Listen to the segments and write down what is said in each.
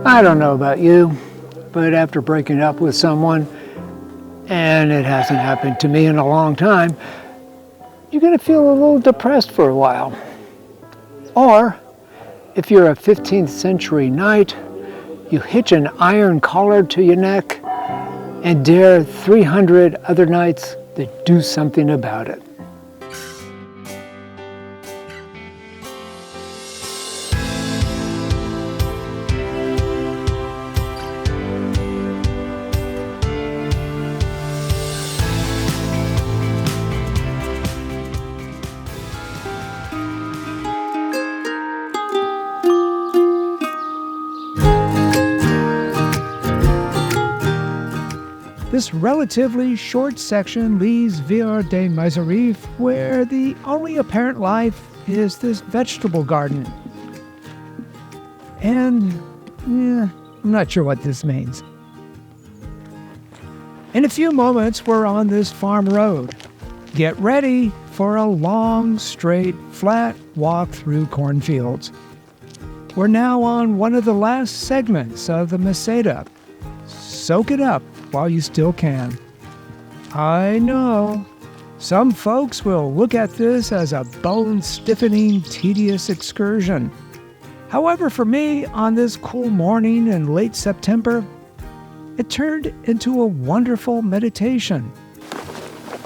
I don't know about you, but after breaking up with someone, and it hasn't happened to me in a long time, you're going to feel a little depressed for a while. Or, if you're a 15th century knight, you hitch an iron collar to your neck and dare 300 other knights to do something about it. This relatively short section leaves Villar de Mazarife, where the only apparent life is this vegetable garden. And, I'm not sure what this means. In a few moments, we're on this farm road. Get ready for a long, straight, flat walk through cornfields. We're now on one of the last segments of the Meseta. Soak it up while you still can. I know, some folks will look at this as a bone-stiffening, tedious excursion. However, for me, on this cool morning in late September, it turned into a wonderful meditation.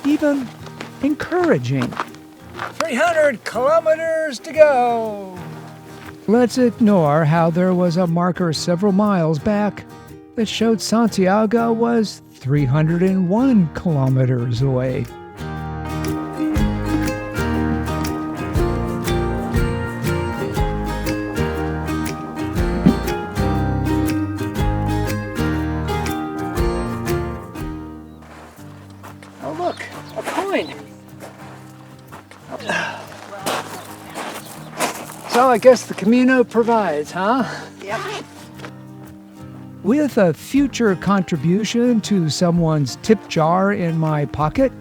Even encouraging. 300 kilometers to go. Let's ignore how there was a marker several miles back that showed Santiago was 301 kilometers away. Oh look, a coin. So I guess the Camino provides, huh? Yep. With a future contribution to someone's tip jar in my pocket,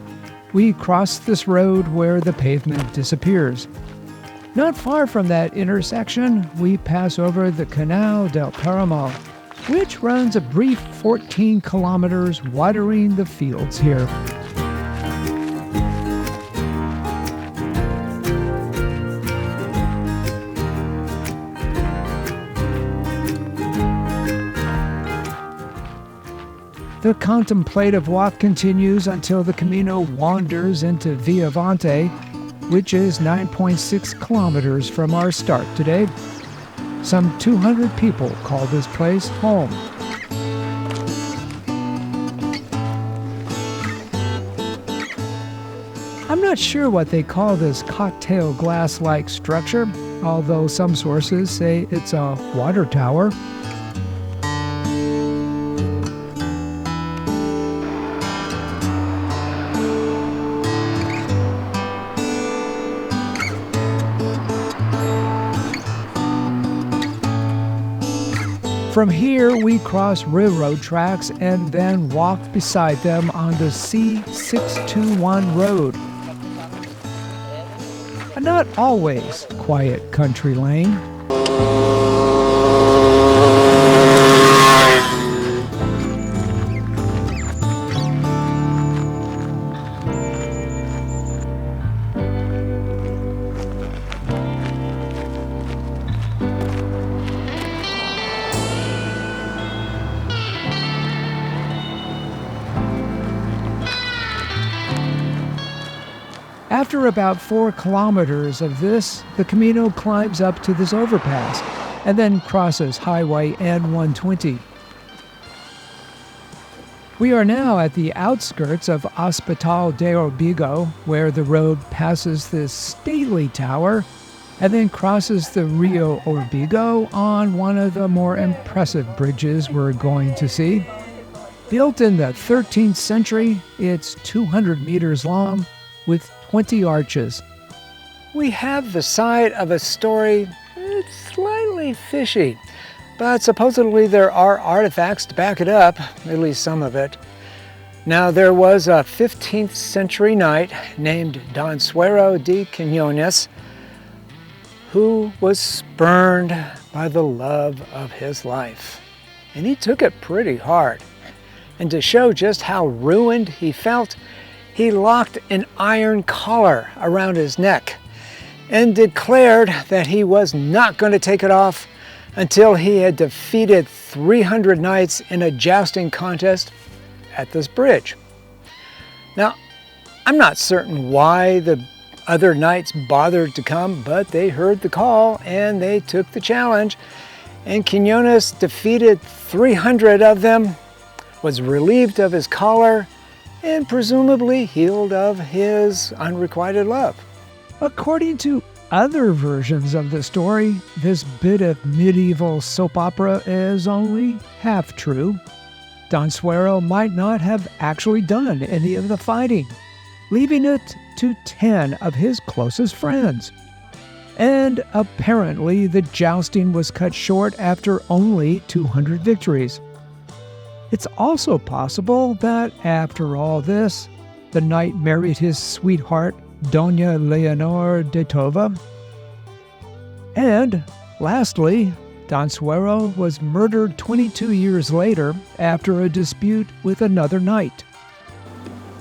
we cross this road where the pavement disappears. Not far from that intersection, we pass over the Canal del Paramo, which runs a brief 14 kilometers watering the fields here. The contemplative walk continues until the Camino wanders into Vivante, which is 9.6 kilometers from our start today. Some 200 people call this place home. I'm not sure what they call this cocktail glass-like structure, although some sources say it's a water tower. From here, we cross railroad tracks and then walk beside them on the C621 road. A not always quiet country lane. After about 4 kilometers of this, the Camino climbs up to this overpass and then crosses Highway N120. We are now at the outskirts of Aspaldeigo, where the road passes this stately tower and then crosses the Rio Órbigo on one of the more impressive bridges we're going to see. Built in the 13th century, it's 200 meters long with 20 arches. We have the side of a story that's slightly fishy, but supposedly there are artifacts to back it up, at least some of it. Now, there was a 15th century knight named Don Suero de Quiñones who was spurned by the love of his life. and he took it pretty hard. And to show just how ruined he felt, he locked an iron collar around his neck and declared that he was not going to take it off until he had defeated 300 knights in a jousting contest at this bridge. Now, I'm not certain why the other knights bothered to come, but they heard the call and they took the challenge. And Quinones defeated 300 of them, was relieved of his collar, and presumably healed of his unrequited love. According to other versions of the story, this bit of medieval soap opera is only half true. Don Suero might not have actually done any of the fighting, leaving it to 10 of his closest friends. And apparently the jousting was cut short after only 200 victories. It's also possible that after all this, the knight married his sweetheart, Doña Leonor de Tova. And lastly, Don Suero was murdered 22 years later after a dispute with another knight.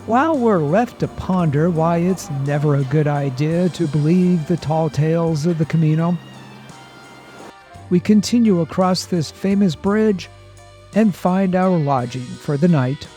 While we're left to ponder why it's never a good idea to believe the tall tales of the Camino, we continue across this famous bridge and find our lodging for the night